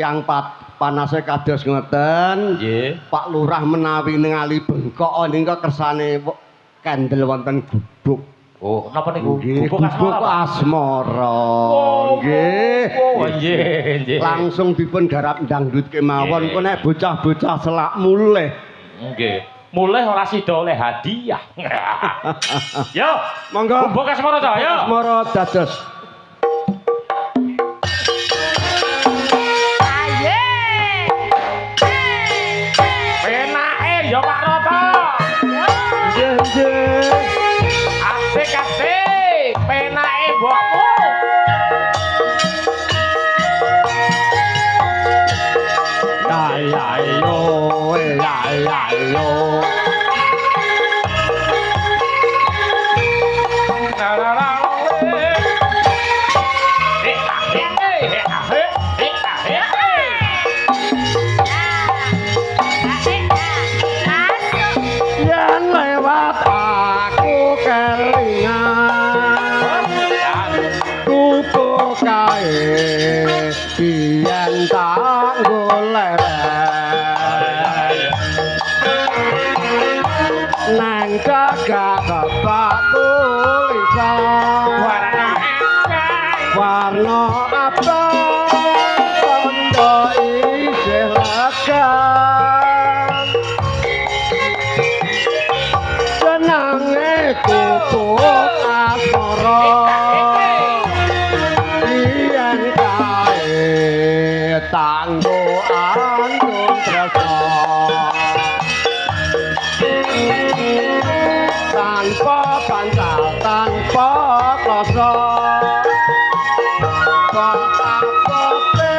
yang panase kados ngoten. Nggih. Pak Lurah menawi ningali bengkok nika kersane kendel wonten gubuk. Oh, napa niku? Gubuk asmara. Nggih. Oh, nggih, nggih. Langsung dipun garap dangdut kemawon kok nek bocah-bocah selak mulih. Nggih. Mulih ora sida oleh hadiah. Yo, monggo. Gubuk asmara ta, yo. Asmara dados. Yo Pak Roto. Nggih, nggih. Asik-asik, penake mbokmu. Ya yo, ya yo. Biyen tak golek nang gagak bapak tulisan warna abang tondo isih lega senange kupuk asmara tanggo andung tresno tanpa pancal tanpa kloso apa-apae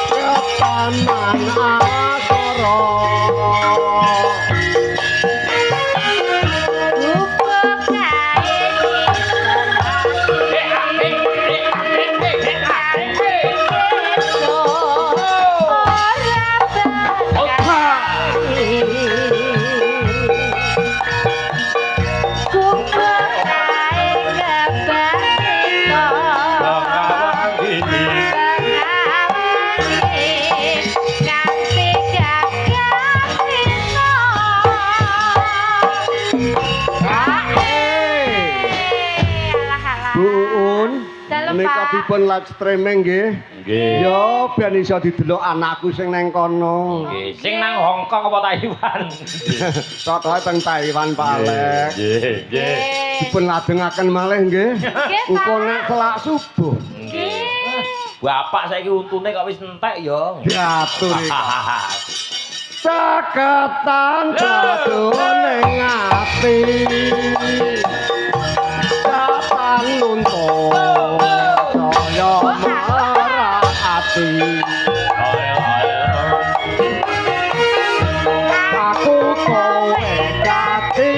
kepaman asara nika dipun live streaming nggih. Nggih. Yo ben iso didelok anakku sing nang kono. Nggih, sing nang Hong Kong apa Taiwan? Sotoe teng Taiwan Pak Alek. Nggih, nggih. Dipun lajengaken malih nggih. Engko nek selak subuh. Nggih. Bapak saiki untune kok wis entek ya. Diatur iki. Caketan jatuh ning ati. Kapan luntur saya marah ati. Aku kowe kati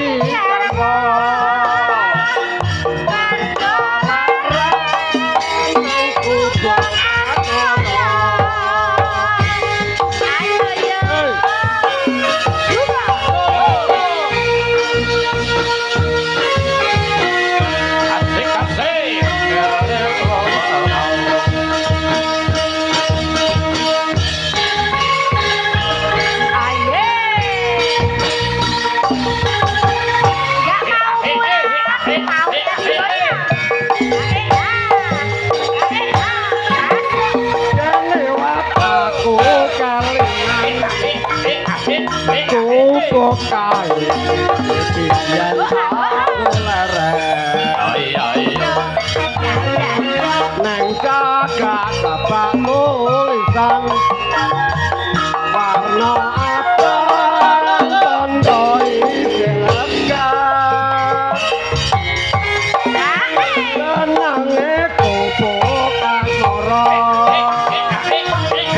Kupuk kae biyen lereng neng gagak bapak tulisan warna abang tondo isih lega senange kupuk asmara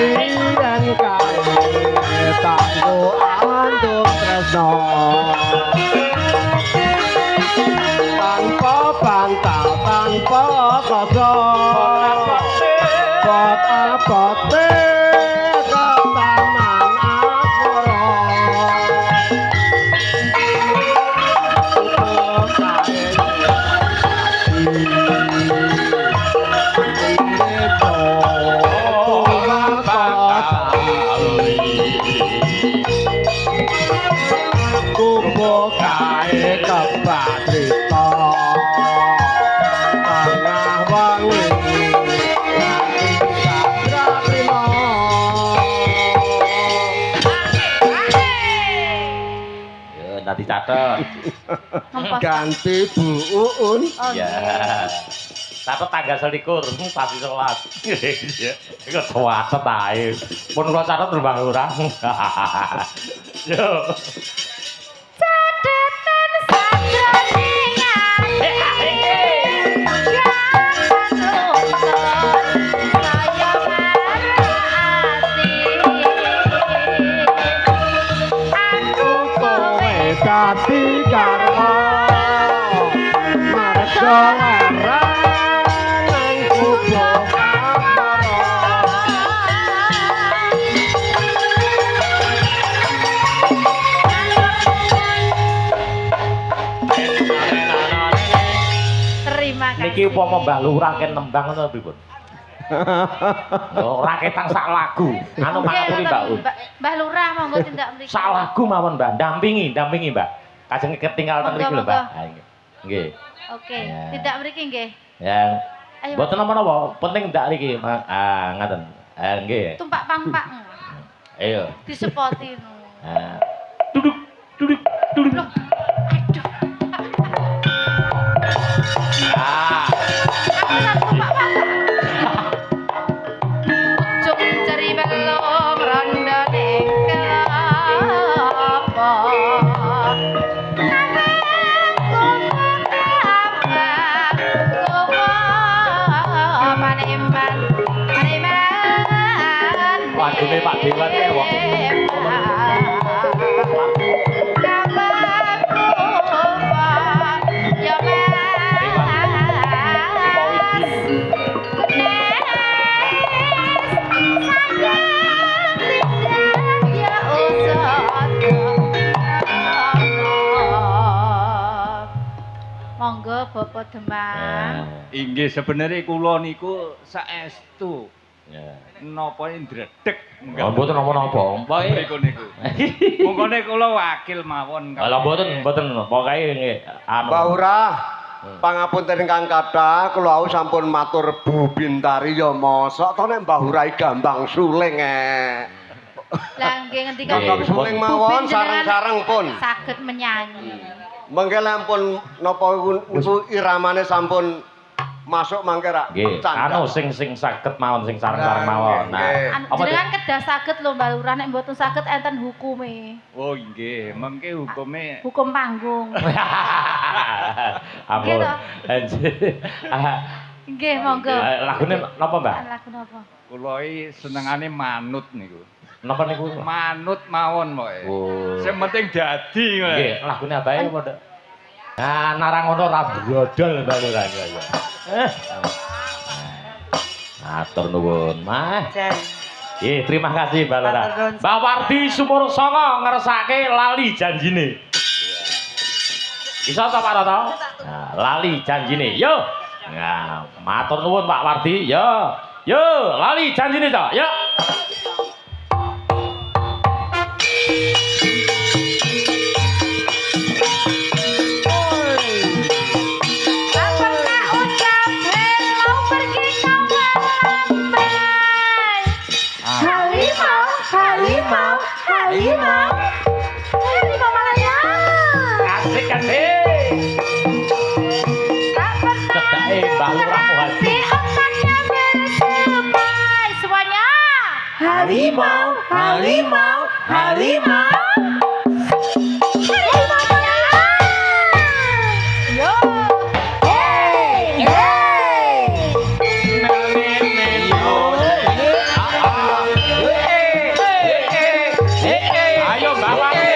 biyen kae tanggo andung tresno tanpa bantal tanpa kloso pot apote ketaman dicatet. Ngempos. Ganti Bu Uun. Oh Ya. nggih. Catet tanggal 21 pasti selat. Iku catet ae. Pun kula catet Mbah Lurah. Yo. Cadetan sajroning ati. Dadi karma marga larang nang kubur Terima kasih. Niki upama Mbah Lurah ken nembang ngono pripun? Oh, raketang sak lagu. Anu mangapuri Mbak Un. Mbah Lurah monggo tindak mriki. Sak lagu mawon Mbak, dampingi Mbak. Kajeng ketinggal teng mriku lho Mbak. Monggo. Ha nggih. Nggih. Oke, Ya. tindak mriki nggih. Ya. Ayo. Mboten napa-napa, penting ndak niki. Ngaten. Nggih. Tumpak pangpak. Ayo. Disepoti no. Duduk, duduk, duduk. Loh, aduh. Aku tak tumpak pangpak. Ujung jari belong rondo ning kelapa. Lagune Pak Dewan kae wong. Monggo Bapak Demang. Inggih sebenarnya kula niku saestu Ya. napa ndredeg. Oh, mboten napa-napa. Niku niku. Mongkone kula wakil mawon. Lah mboten pokoke nggih anu. Mbah Urah, pangapunten ingkang kathah, kula wau sampun matur Bu Bintari ya mosok to nek Mbah Urah gampang suling Lah nggih ngendika Gampang suling mawon sareng-sareng pun. saged menyanyi. Mengke lampun napa niku iramane sampun masuk mangke rak. Nggih, anu sing saged mawon sing sareng-sareng mawon. Nah, apa Jenengan kedah saged lho Mbak Lurah nek mboten saged enten hukume. Oh nggih, mengke hukume Hukum panggung. Ampun. Nggih, toh? Ah, Nggih, monggo. lagune napa, Mbak? Lagu napa? kula iki senengane manut niku. Napa niku? Manut mawon pokoke. Oh. Sing penting dadi ngono. Nggih, lagune abae padha. Nah, narang ngono ra brodol Mbak Lurah ya. Matur nuwun, Mas. Nggih, terima kasih Mbak Lurah. Mbak Wardi Sumur Songo ngersake lali janjine. Iso ta Pak Rata? Nah, lali janjine. Yo. Nah, matur nuwun Pak Wardi. Yo. Yo, lali janjine to. Yo. Harimau Malaya. Asik asik. Cedake Mbak Lurah Muhadi. Semuanya. Harimau, harimau, harimau. Yo. Hey. Ayo Mbak Wardi.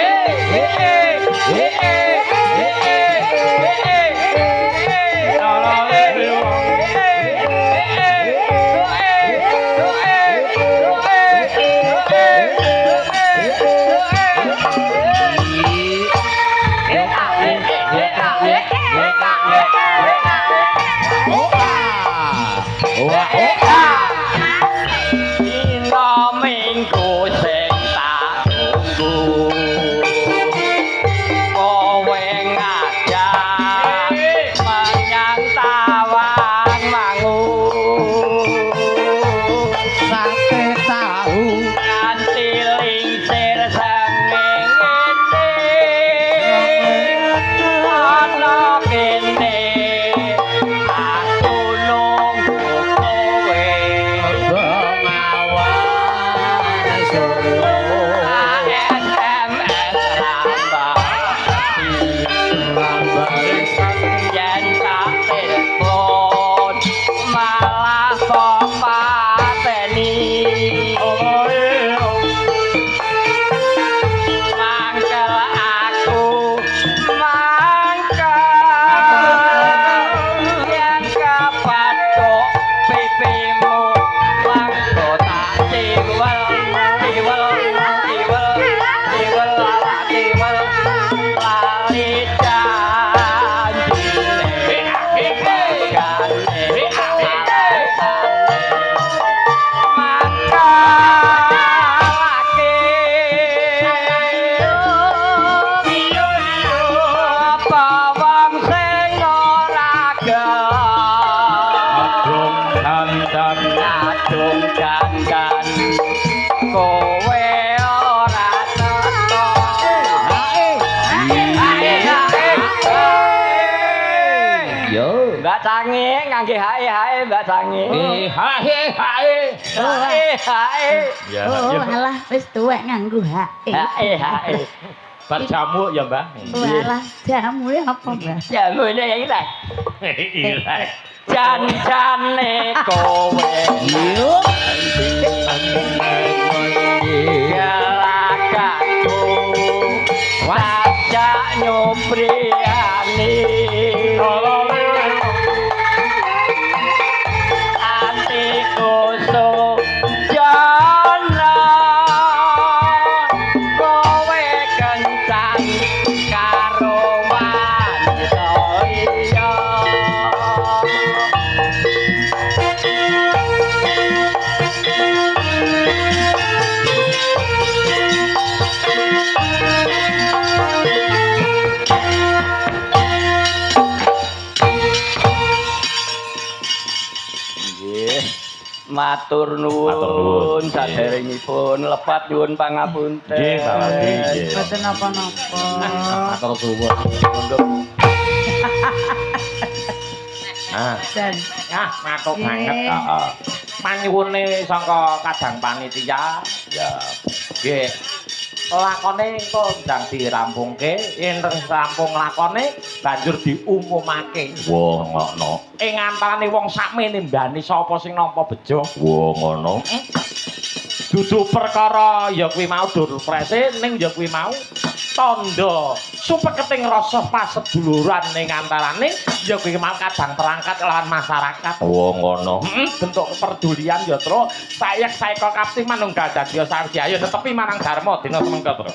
Mbak Cangi ngangge hae Mbak Cangi. Hae. Ya, Oh, ya. alah wis tuwek nganggo hae. Hae. Bar jamu ya, Mbah. Walah jamu apa, Mbah? Jamu ini ya ilek. Ilek. Jan-jane kowe. Galakku. Sajak nyobriani. Atiku sujana. Kowe kencan karo wanita iya. Nggih. Matur nuwun saderengipun lepat nyuwun pangapunten. Nggih, Mbak Wardi, nggih. Mboten napa-napa. Matur suwun. Ah, Dan matuk Nggih. banget. Heeh. Panyuwune saka kadang panitia. Ya. Nggih. Lakone engko ndang dirampungke, yen rampung lakone banjur diumumake. Wah, ngono. Ing antarané wong sakmene mbani sapa sing nampa bejo. Wah, ngono. Dudu perkara ya kuwi mau durprese ning ya kuwi mau tandha supeketing rasa paseduluran ning antarane ya kuwi mau kadang terangkat lawan masyarakat. Oh ngono. Bentuk kepedulian ya tru sayak saeka kapting manunggal dadi sawijaya tetepi marang dharma dina semengko tru.